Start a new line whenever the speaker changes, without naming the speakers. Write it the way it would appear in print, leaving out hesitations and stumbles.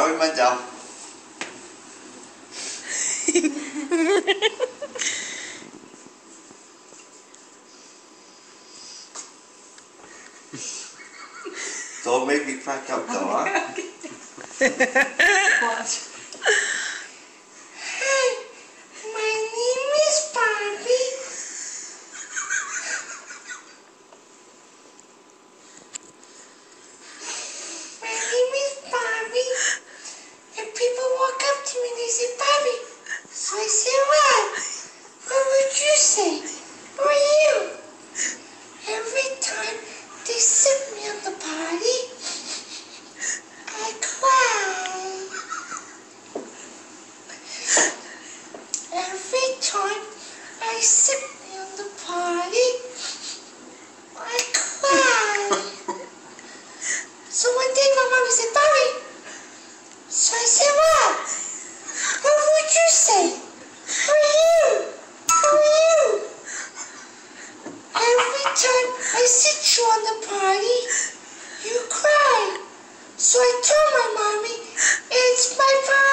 Ôi bên chồng. Don't make me crack up though, huh?
Hi, my name is Barbie. My name is Barbie. And people walk up to me and they say, Barbie. So I say, what? What would you say? Who are you? Every time they sit me on the party, I cry. Every time I sit me on the party, I cry. So one day my mommy said, Bobby. So I said, what? What would you say? Who are you? Who are you? Every time I sit you on the party, you cry. So I told my mommy, it's my birthday.